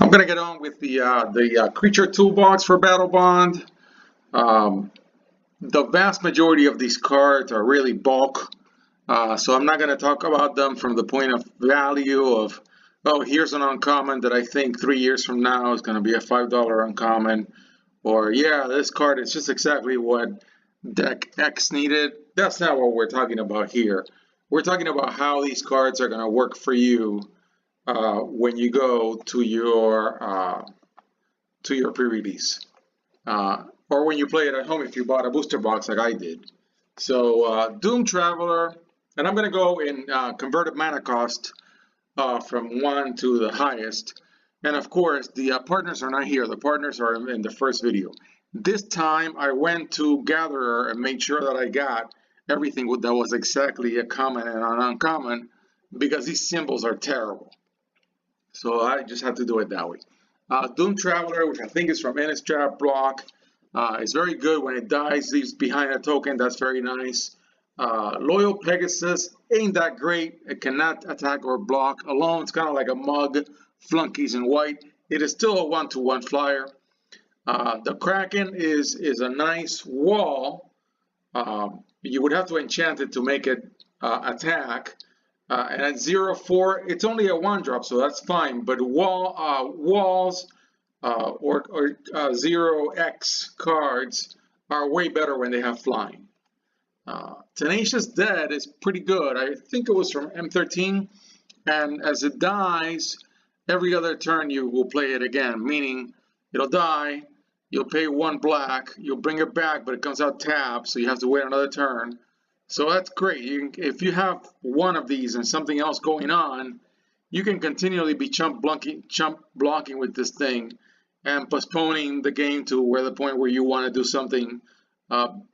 I'm going to get on with the creature toolbox for Battlebond. Um, the vast majority of these cards are really bulk, so I'm not going to talk about them from the point of value of, oh, here's an uncommon that I think 3 years from now is going to be a $5 uncommon, or yeah, this card is just exactly what deck X needed. That's not what we're talking about here. We're talking about how these cards are going to work for you when you go to your pre-release, or when you play it at home if you bought a booster box like I did. So Doom Traveler, and I'm going to go in converted mana cost from 1 to the highest. And of course, the partners are not here. The partners are in the first video. This time I went to Gatherer and made sure that I got everything that was exactly a common and an uncommon, because these symbols are terrible. So I just had to do it that way. Doom Traveler, which I think is from Innistrad block, is very good. When it dies, leaves behind a token. That's very nice. Loyal Pegasus ain't that great. It cannot attack or block alone. It's kind of like a mug, flunkies in white. It is still a 1/1 flyer. The Kraken is a nice wall. You would have to enchant it to make it attack. And at 0/4, it's only a 1-drop, so that's fine. But walls or 0x cards are way better when they have flying. Tenacious Dead is pretty good. I think it was from M13. And as it dies, every other turn you will play it again, meaning it'll die, you'll pay 1 black, you'll bring it back, but it comes out tapped, so you have to wait another turn. So that's great. If you have one of these and something else going on, you can continually be chump blocking with this thing and postponing the game to the point where you want to do something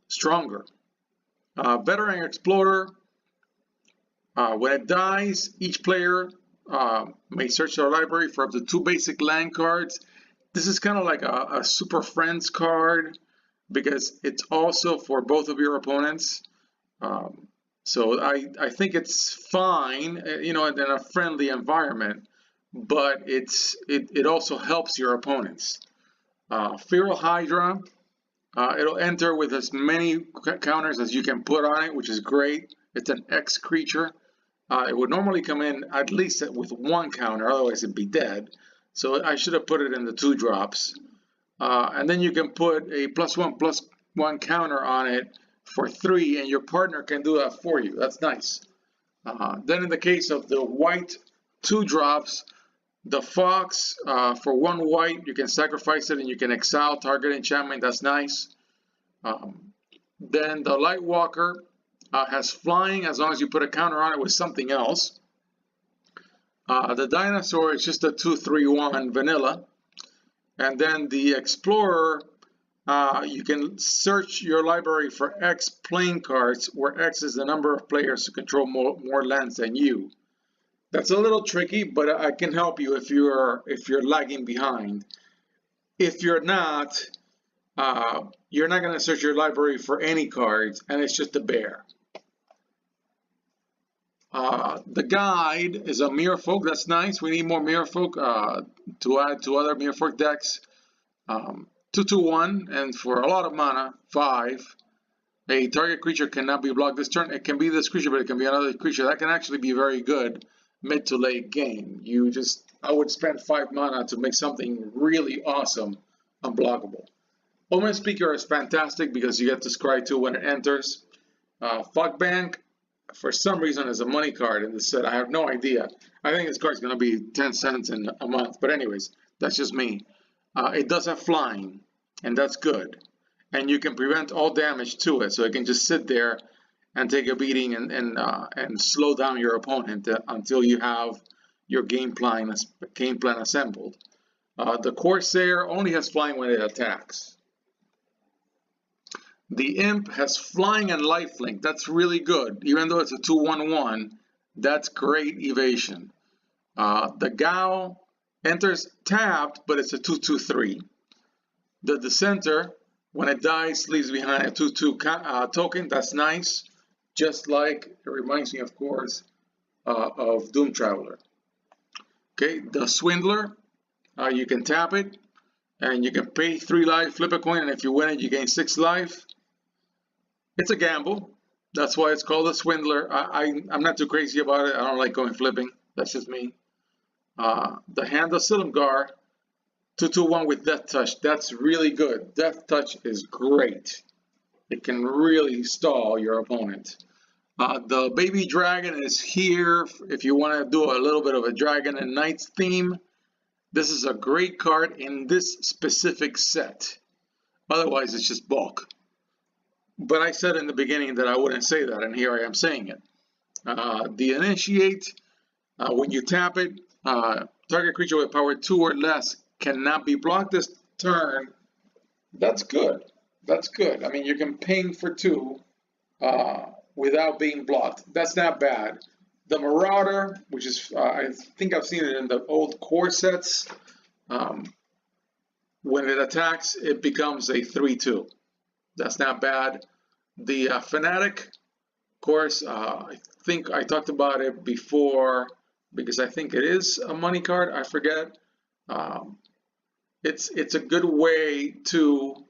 stronger. Veteran Explorer, when it dies, each player may search their library for up to 2 basic land cards. This is kind of like a Super Friends card because it's also for both of your opponents. So I think it's fine, in a friendly environment, but it also helps your opponents. Feral Hydra, it'll enter with as many counters as you can put on it, which is great. It's an X creature. It would normally come in at least with 1 counter, otherwise it'd be dead. So I should have put it in the 2-drops. And then you can put a +1/+1 counter on it for 3, and your partner can do that for you. That's nice. Then in the case of the white 2-drops, the Fox, for 1 white, you can sacrifice it and you can exile target enchantment. That's nice. Then the Lightwalker has flying as long as you put a counter on it with something else. The Dinosaur is just a 2/3/1 vanilla. And then the Explorer, you can search your library for X playing cards, where X is the number of players who control more lands than you. That's a little tricky, but I can help you if you're lagging behind. If you're not going to search your library for any cards, and it's just a bear. The Guide is a Merfolk. That's nice. We need more Merfolk to add to other Merfolk decks. 2/1, and for a lot of mana, 5. A target creature cannot be blocked this turn. It can be this creature, but it can be another creature. That can actually be very good mid to late game. I would spend 5 mana to make something really awesome unblockable. Omen Speaker is fantastic because you get to scry 2 when it enters. Fog Bank, for some reason, is a money card in this set. I have no idea. I think this card is going to be 10 cents in a month. But anyways, that's just me. It does have flying, and that's good. And you can prevent all damage to it, so it can just sit there and take a beating and slow down your opponent until you have your game plan assembled. The Corsair only has flying when it attacks. The Imp has flying and lifelink. That's really good. Even though it's a 2/1/1, that's great evasion. The Gao enters tapped, but it's a 2/2/3. The Dissenter, when it dies, leaves behind a 2/2 token. That's nice. Just like, it reminds me, of course, of Doom Traveler. Okay, the Swindler, You can tap it, and you can pay 3 life, flip a coin, and if you win it, you gain 6 life. It's a gamble. That's why it's called a swindler. I'm not too crazy about it. I don't like going flipping. That's just me. The Hand of Silumgar, 2/1 with Death Touch. That's really good. Death Touch is great. It can really stall your opponent. The Baby Dragon is here if you want to do a little bit of a Dragon and Knights theme. This is a great card in this specific set. Otherwise, it's just bulk. But I said in the beginning that I wouldn't say that, and here I am saying it. The Initiate, when you tap it, target creature with power 2 or less cannot be blocked this turn. That's good. That's good. I mean, you can ping for 2 without being blocked. That's not bad. The Marauder, which is, I think I've seen it in the old core sets. When it attacks, it becomes a 3/2. That's not bad. The Fanatic, of course, I think I talked about it before because I think it is a money card. I forget. It's a good way to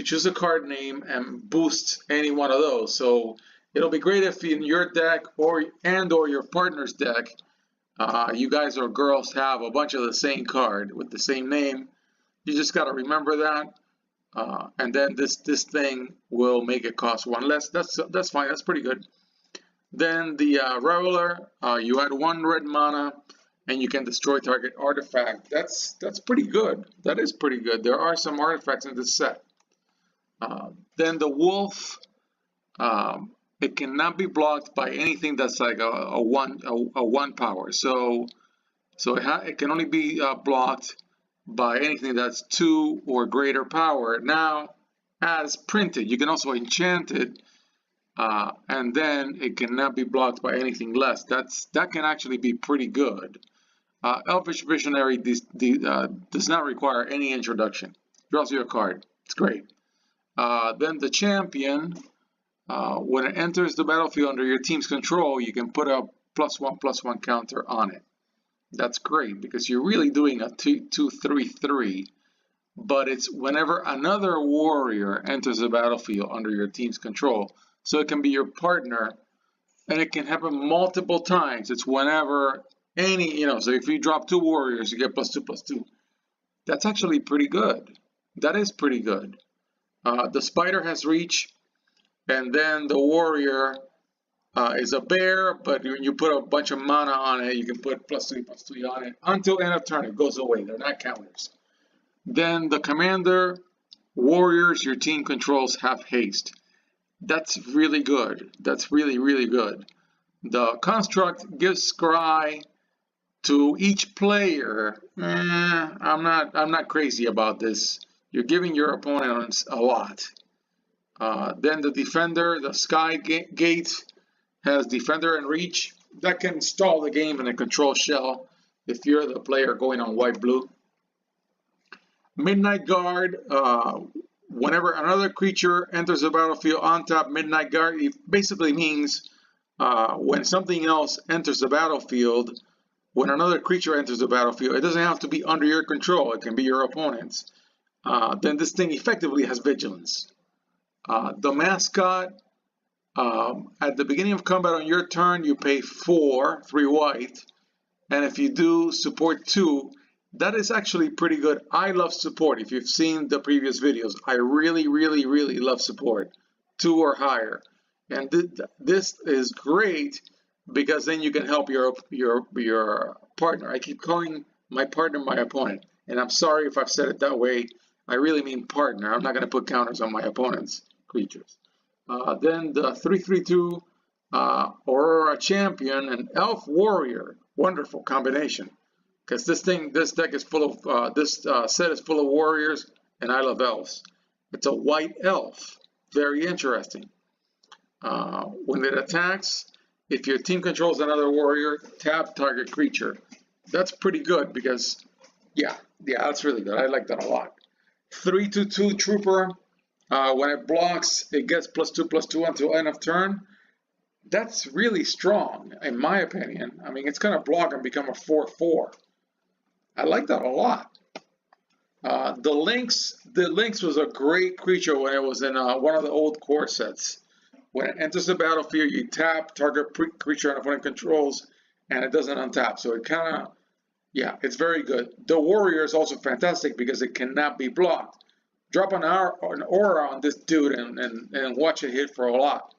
choose a card name and boost any one of those. So it'll be great if in your deck or your partner's deck, you guys or girls have a bunch of the same card with the same name. You just got to remember that, and then this thing will make it cost 1 less. That's fine. That's pretty good. Then the Reveler, you add 1 red mana, and you can destroy target artifact. That's pretty good. That is pretty good. There are some artifacts in this set. Then the Wolf, it cannot be blocked by anything that's like a one power. So it can only be blocked by anything that's 2 or greater power. Now, as printed, you can also enchant it, and then it cannot be blocked by anything less. That can actually be pretty good. Elvish Visionary does not require any introduction. Draws you a card. It's great. Then the Champion, when it enters the battlefield under your team's control, you can put a +1/+1 counter on it. That's great because you're really doing a 2/3/3, but it's whenever another warrior enters the battlefield under your team's control. So it can be your partner, and it can happen multiple times. It's whenever so if you drop 2 warriors, you get +2/+2. That's actually pretty good. That is pretty good. The Spider has reach, and then the warrior is a bear, but when you put a bunch of mana on it, you can put +3/+3 on it until end of turn. It goes away. They're not counters. Then the Commander, warriors your team controls have haste. That's really good. That's really, really good. The Construct gives scry to each player. I'm not crazy about this. You're giving your opponents a lot. Then the Defender, the Sky Gate, has Defender and Reach. That can stall the game in a control shell if you're the player going on white-blue. Midnight Guard, whenever another creature enters the battlefield on top, Midnight Guard, it basically means when something else enters the battlefield, when another creature enters the battlefield, it doesn't have to be under your control. It can be your opponent's. Then this thing effectively has vigilance. The Mascot, at the beginning of combat on your turn, you pay 3 white, and if you do support 2, that is actually pretty good. I love support. If you've seen the previous videos, I really, really, really love support, 2 or higher, and this is great because then you can help your partner. I keep calling my partner my opponent, and I'm sorry if I've said it that way. I really mean partner. I'm not going to put counters on my opponent's creatures. Then the 3/3/2 Aurora Champion and Elf Warrior. Wonderful combination. Because this deck is full of, this set is full of warriors, and I love elves. It's a white elf. Very interesting. When it attacks, if your team controls another warrior, tap target creature. That's pretty good because, yeah, that's really good. I like that a lot. 3/2 Trooper. When it blocks, it gets +2/+2 until end of turn. That's really strong, in my opinion. I mean, it's going to block and become a 4/4. I like that a lot. The Lynx was a great creature when it was in one of the old core sets. When it enters the battlefield, you tap target creature and opponent controls, and it doesn't untap. So it kind of, yeah, it's very good. The warrior is also fantastic because it cannot be blocked. Drop an aura on this dude and watch it hit for a lot.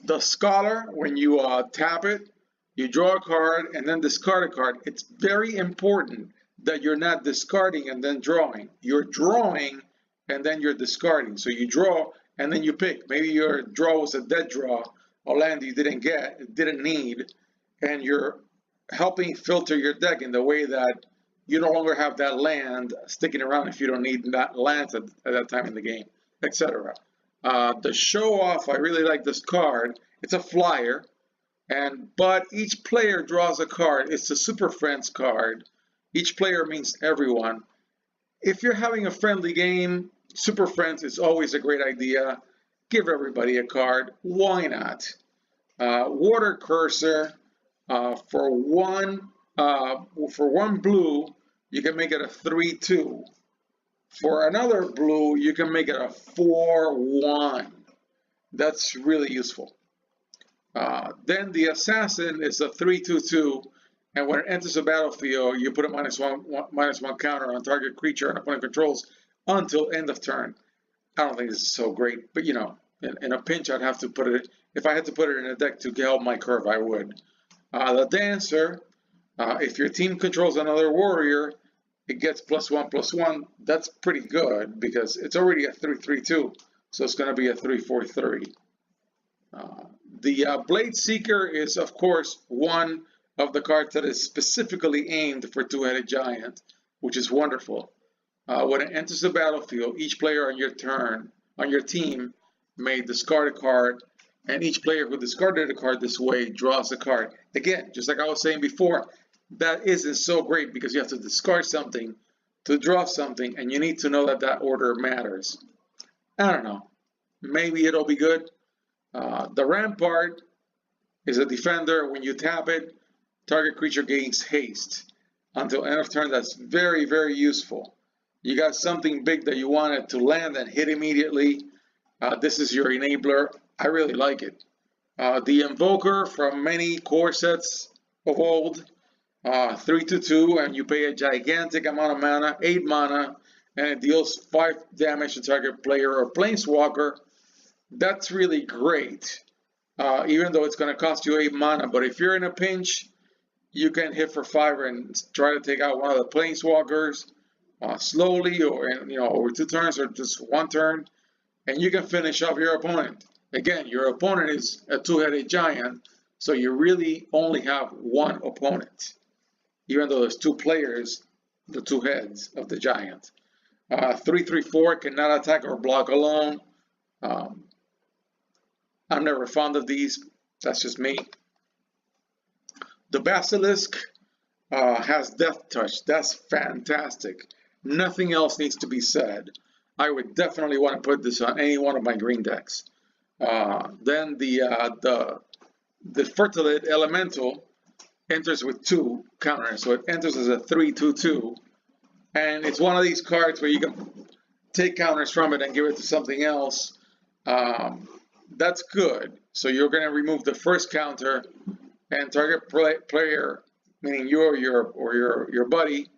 The scholar, when you tap it, you draw a card and then discard a card. It's very important that you're not discarding and then drawing. You're drawing and then you're discarding. So you draw and then you pick. Maybe your draw was a dead draw, a land you didn't need, and you're helping filter your deck in the way that you no longer have that land sticking around if you don't need that land at that time in the game, etc. The show off, I really like this card. It's a flyer, but each player draws a card. It's a Super Friends card. Each player means everyone. If you're having a friendly game, Super Friends is always a great idea. Give everybody a card. Why not? Water Cursor, for one blue, you can make it a 3/2. For another blue, you can make it a 4/1. That's really useful. Then the Assassin is a 3/2/2, and when it enters the battlefield, you put a -1 counter on target creature and opponent controls until end of turn. I don't think this is so great, but you know, in a pinch, I'd have to put it. If I had to put it in a deck to help my curve, I would. The Dancer, if your team controls another warrior, it gets +1/+1. That's pretty good because it's already a 3/3/2, so it's going to be a 3/4/3. The Blade Seeker is, of course, one of the cards that is specifically aimed for Two-Headed Giant, which is wonderful. When it enters the battlefield, each player on your team may discard a card, and each player who discarded a card this way draws a card. Again, just like I was saying before, that isn't so great because you have to discard something to draw something, and you need to know that that order matters. I don't know. Maybe it'll be good. The Rampart is a defender. When you tap it, target creature gains haste until end of turn. That's very, very useful. You got something big that you wanted to land and hit immediately. This is your enabler. I really like it. The Invoker from many core sets of old, 3/2, and you pay a gigantic amount of mana, 8 mana, and it deals 5 damage to target player or planeswalker. That's really great, even though it's going to cost you 8 mana. But if you're in a pinch, you can hit for 5 and try to take out one of the planeswalkers slowly, or over 2 turns or just 1 turn, and you can finish off your opponent. Again, your opponent is a Two-Headed Giant, so you really only have one opponent, even though there's 2 players, the 2 heads of the giant. 3/3/4 cannot attack or block alone. I'm never fond of these. That's just me. The Basilisk has Death Touch. That's fantastic. Nothing else needs to be said. I would definitely want to put this on any one of my green decks. Then the Fertilid Elemental enters with 2 counters. So it enters as a 3/2/2. And it's one of these cards where you can take counters from it and give it to something else. That's good. So you're going to remove the first counter, and target player, meaning you or your buddy,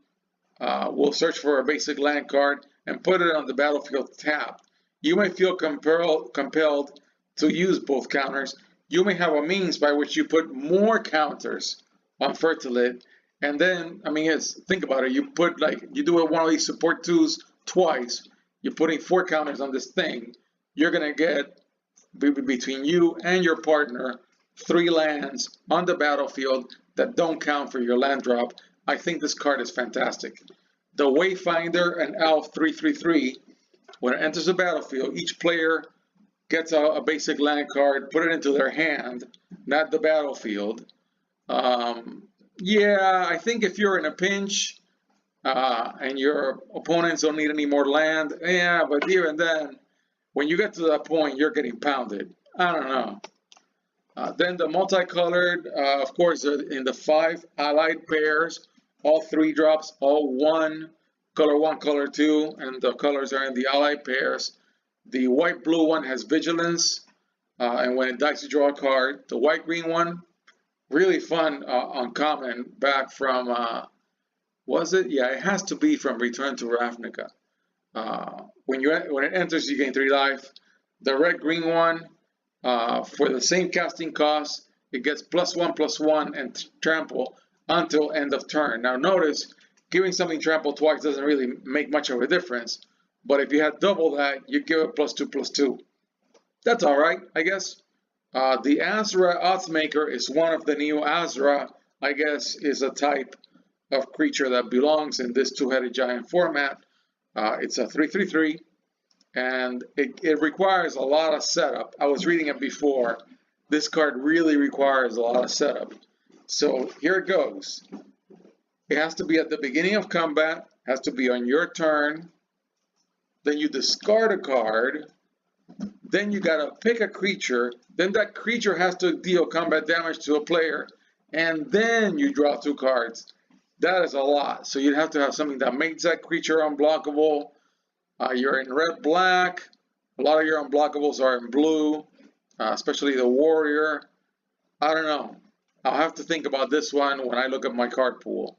will search for a basic land card and put it on the battlefield tapped. You may feel compelled to use both counters. You may have a means by which you put more counters on Fertilid, and then, I mean, think about it. You do one of these support 2s twice. You're putting 4 counters on this thing. You're gonna get, between you and your partner, 3 lands on the battlefield that don't count for your land drop. I think this card is fantastic. The Wayfinder and Elf 3/3/3. When it enters the battlefield, each player gets a basic land card, put it into their hand, not the battlefield. Yeah, I think if you're in a pinch and your opponents don't need any more land, yeah, but even then, when you get to that point, you're getting pounded. I don't know. Then the multicolored, of course, in the 5 allied pairs all 3 drops, all color 1, color 2, and the colors are in the allied pairs. The white-blue one has vigilance, and when it dies, you draw a card. The white-green one, really fun, uncommon, back from, was it? Yeah, it has to be from Return to Ravnica. When it enters, you gain 3 life. The red-green one, for the same casting cost, it gets +1/+1 and trample until end of turn. Now notice, giving something trample twice doesn't really make much of a difference, but if you had double that, you give it +2/+2. That's alright, I guess. The Azra Oddsmaker is one of the new Azra, I guess, is a type of creature that belongs in this 2-headed giant format. It's a 3/3/3, and it requires a lot of setup. I was reading it before. This card really requires a lot of setup. So here it goes. It has to be at the beginning of combat, has to be on your turn, then you discard a card, then you gotta pick a creature, then that creature has to deal combat damage to a player, and then you draw 2 cards. That is a lot. So you'd have to have something that makes that creature unblockable. You're in red-black. A lot of your unblockables are in blue, especially the warrior. I don't know. I'll have to think about this one when I look at my card pool.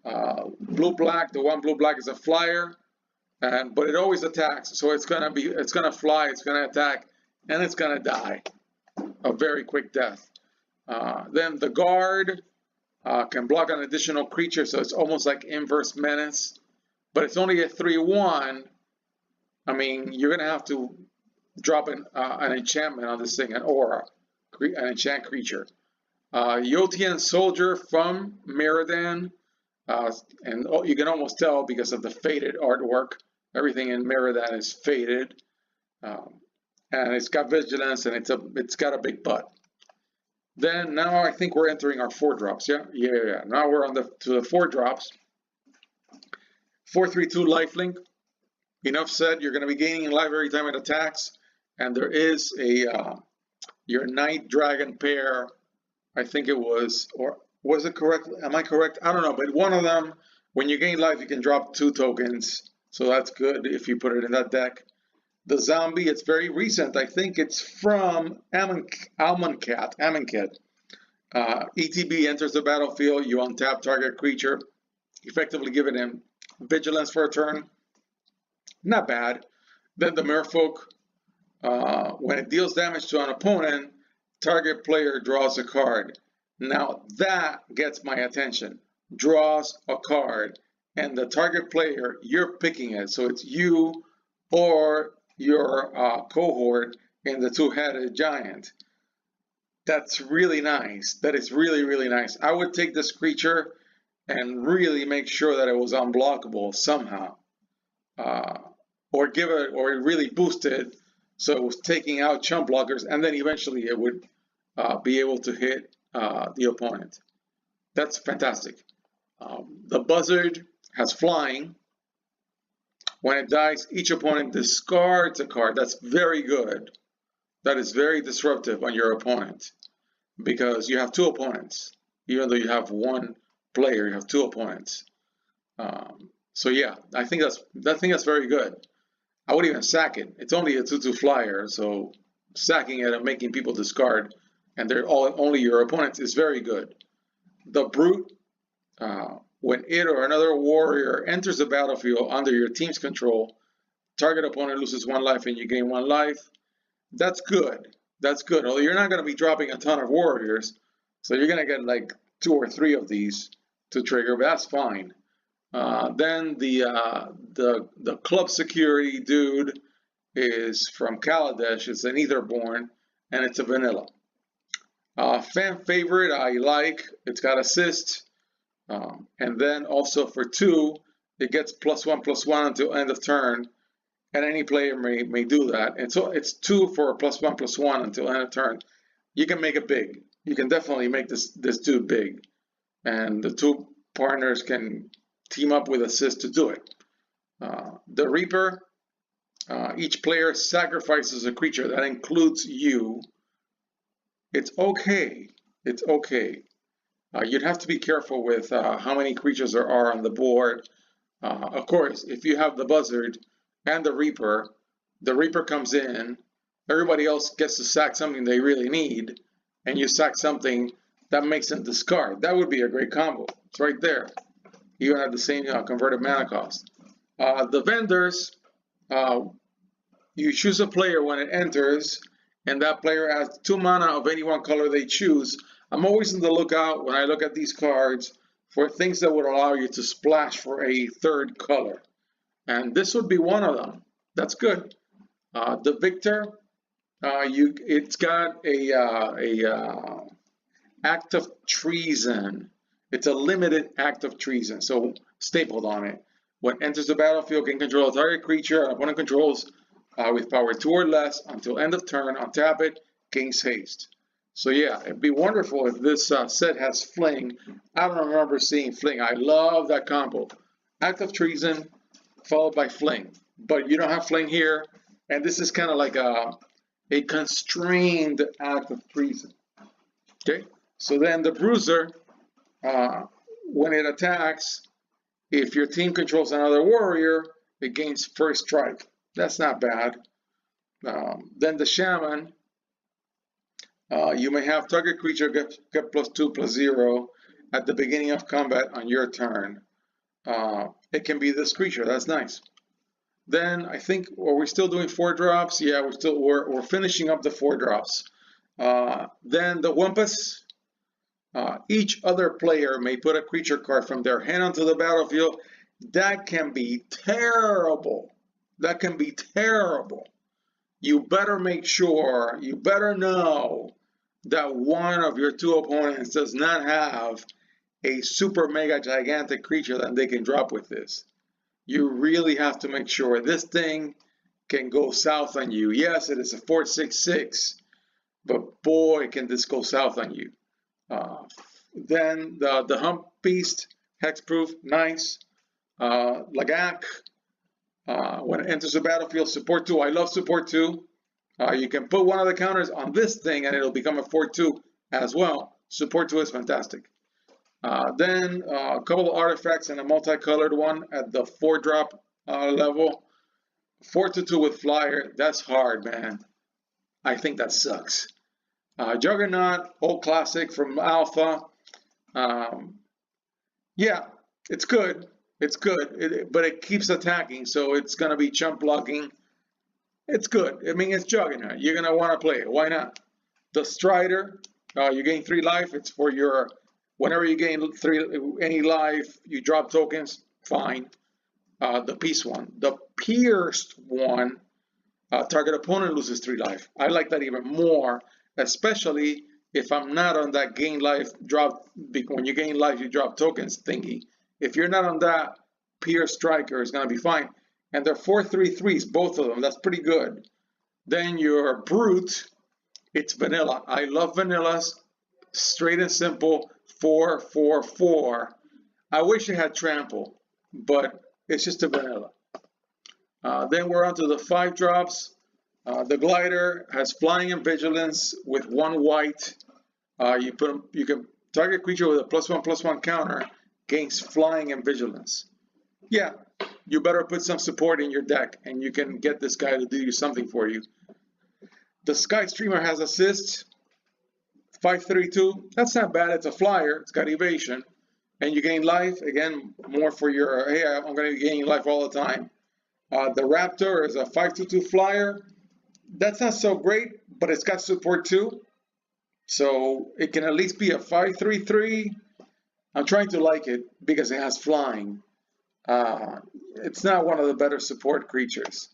Blue-black, the one blue-black is a flyer, but it always attacks. So it's gonna fly, it's gonna attack, and it's gonna die. A very quick death. Then the guard can block an additional creature, so it's almost like inverse menace, but it's only a 3/1. I mean, you're gonna have to drop an enchantment on this thing, an aura, an enchant creature. Yotian Soldier from Miradan, and you can almost tell because of the faded artwork. Everything in Miradan is faded, and it's got vigilance, and it's got a big butt. Then now I think we're entering our 4 drops. Yeah. Now we're on to the 4 drops. 4/3/2 lifelink. Enough said. You're going to be gaining life every time it attacks, and there is your Knight Dragon pair. I think it was, or was it correct? Am I correct? I don't know, but one of them, when you gain life, you can drop 2 tokens, so that's good if you put it in that deck. The zombie, it's very recent. I think it's from Amonkhet. ETB enters the battlefield. You untap target creature, effectively giving him vigilance for a turn. Not bad. Then the Merfolk, when it deals damage to an opponent, target player draws a card. Now that gets my attention. Draws a card, and the target player, you're picking it. So it's you or your cohort in the 2-headed giant. That's really nice. That is really, really nice. I would take this creature and really make sure that it was unblockable somehow. Or really boost it so it was taking out chump blockers, and then eventually it would be able to hit the opponent. That's fantastic. The Buzzard has flying. When it dies, each opponent discards a card. That's very good. That is very disruptive on your opponent, because you have 2 opponents. Even though you have 1 player, you have 2 opponents. So yeah, I think that's very good. I would even sack it. It's only a 2/2 flyer, so sacking it and making people discard, and they're only your opponents, is very good. The Brute, when it or another warrior enters the battlefield under your team's control, target opponent loses 1 life and you gain 1 life. That's good. That's good. Although you're not going to be dropping a ton of warriors, so you're going to get like 2 or 3 of these to trigger, but that's fine. Then the club security dude is from Kaladesh. It's an Aetherborn, and it's a vanilla. Fan favorite I like. It's got assist. And then also for 2, it gets +1/+1 until end of turn, and any player may do that. And so it's 2 for a +1/+1 until end of turn. You can make it big. You can definitely make this dude big, and the 2 partners can team up with assist to do it. The Reaper, each player sacrifices a creature. That includes you. It's okay. It's okay. You'd have to be careful with how many creatures there are on the board. Of course, if you have the Buzzard and the Reaper comes in, everybody else gets to sack something they really need, and you sack something that makes them discard. That would be a great combo. It's right there. You have the same converted mana cost. The vendors, you choose a player when it enters, and that player has 2 mana of any one color they choose. I'm always on the lookout when I look at these cards for things that would allow you to splash for a 3rd color. And this would be one of them. That's good. The Victor, it's got a act of treason. It's a limited act of treason, so stapled on it. When it enters the battlefield, can control a target creature an opponent controls with power 2 or less until end of turn. Untap it, gains haste. So yeah, it'd be wonderful if this set has Fling. I don't remember seeing Fling. I love that combo. Act of treason followed by Fling. But you don't have Fling here, and this is kind of like a constrained act of treason. Okay, so then the Bruiser, when it attacks, if your team controls another warrior, it gains first strike. That's not bad. Then the Shaman, you may have target creature get +2/+0 at the beginning of combat on your turn. It can be this creature. That's nice. Then I think, are we still doing 4 drops? Yeah, we're finishing up the 4 drops. Then the Wumpus. Each other player may put a creature card from their hand onto the battlefield. That can be terrible. That can be terrible. You better make sure, you better know that one of your 2 opponents does not have a super mega gigantic creature that they can drop with this. You really have to make sure this thing can go south on you. Yes, it is a 4/6/6, but boy, can this go south on you. Then the Hump Beast, Hexproof, nice. Lagak, when it enters the battlefield, support 2. I love support 2. You can put one of the counters on this thing and it'll become a 4/2 as well. Support 2 is fantastic. Then a couple of artifacts and a multicolored one at the 4-drop level. 4/2 with Flyer, that's hard, man. I think that sucks. Juggernaut, old classic from Alpha. Yeah, it's good. It's good, but it keeps attacking, so it's going to be chump blocking. It's good. I mean, it's Juggernaut. You're going to want to play it. Why not? The Strider, you gain 3 life. It's for your, whenever you gain any life, you drop tokens. Fine. The Peace one. The Pierced one, target opponent loses 3 life. I like that even more, especially if I'm not on that gain life drop. When you gain life, you drop tokens thingy. If you're not on that, Pierce Striker is going to be fine. And they're 4/3/3s, both of them. That's pretty good. Then your Brute, it's vanilla. I love vanillas. Straight and simple, 4/4/4. I wish it had trample, but it's just a vanilla. Then we're on to the 5 drops. The Glider has flying and vigilance with 1 white. You can target creature with a +1/+1 counter gains flying and vigilance. Yeah, you better put some support in your deck, and you can get this guy to do something for you. The Sky Streamer has assist. 5/32. That's not bad. It's a flyer. It's got evasion, and you gain life. Again, more for your, hey, I'm going to be gaining life all the time. The Raptor is a 5/2/2 flyer. That's not so great, but it's got support too. So it can at least be a 5/3/3. I'm trying to like it because it has flying. It's not one of the better support creatures.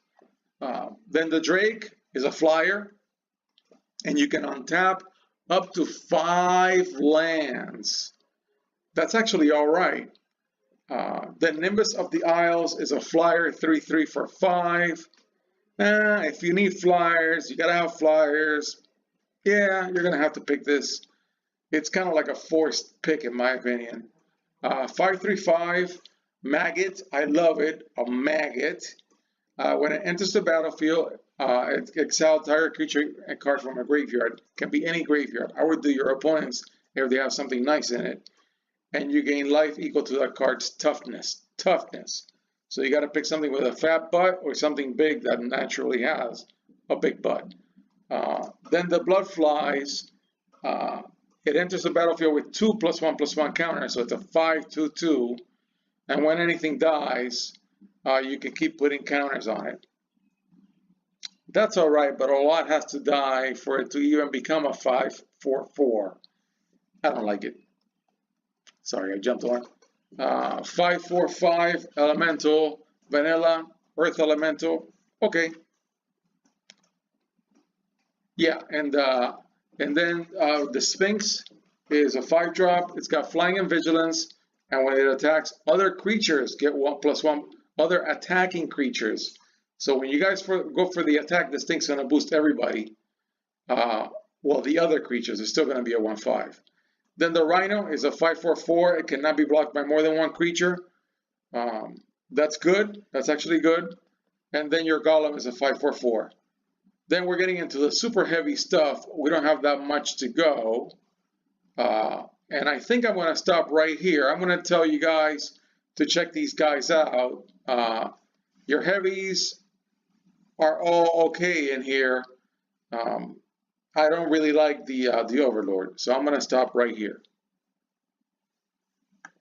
Then the Drake is a flyer, and you can untap up to 5 lands. That's actually all right. The Nimbus of the Isles is a flyer, 3/3 for 5. If you need flyers, you gotta have flyers. Yeah, you're gonna have to pick this. It's kind of like a forced pick in my opinion. 5/3/5, Maggot, I love it, a Maggot. When it enters the battlefield, it exiles target creature and card from a graveyard. Can be any graveyard. I would do your opponent's if they have something nice in it. And you gain life equal to that card's toughness. So you got to pick something with a fat butt or something big that naturally has a big butt. Then the blood flies. It enters the battlefield with 2 +1/+1 counters, so it's a 5/2/2. And when anything dies, you can keep putting counters on it. That's all right, but a lot has to die for it to even become a 5/4/4. I don't like it. Sorry, I jumped on. 5/4/5 elemental, vanilla, earth elemental. Okay. Yeah, and then the Sphinx is a 5-drop. It's got flying and vigilance, and when it attacks, other creatures get 1/1. Other attacking creatures. So when you guys go for the attack, this thing's going to boost everybody. Well, the other creatures are still going to be a 1/5. Then the Rhino is a 5/4/4. It cannot be blocked by more than one creature. That's good. That's actually good. And then your Golem is a 5/4/4. Then we're getting into the super heavy stuff. We don't have that much to go. And I think I'm going to stop right here. I'm going to tell you guys to check these guys out. Your heavies are all okay in here. I don't really like the Overlord, so I'm going to stop right here.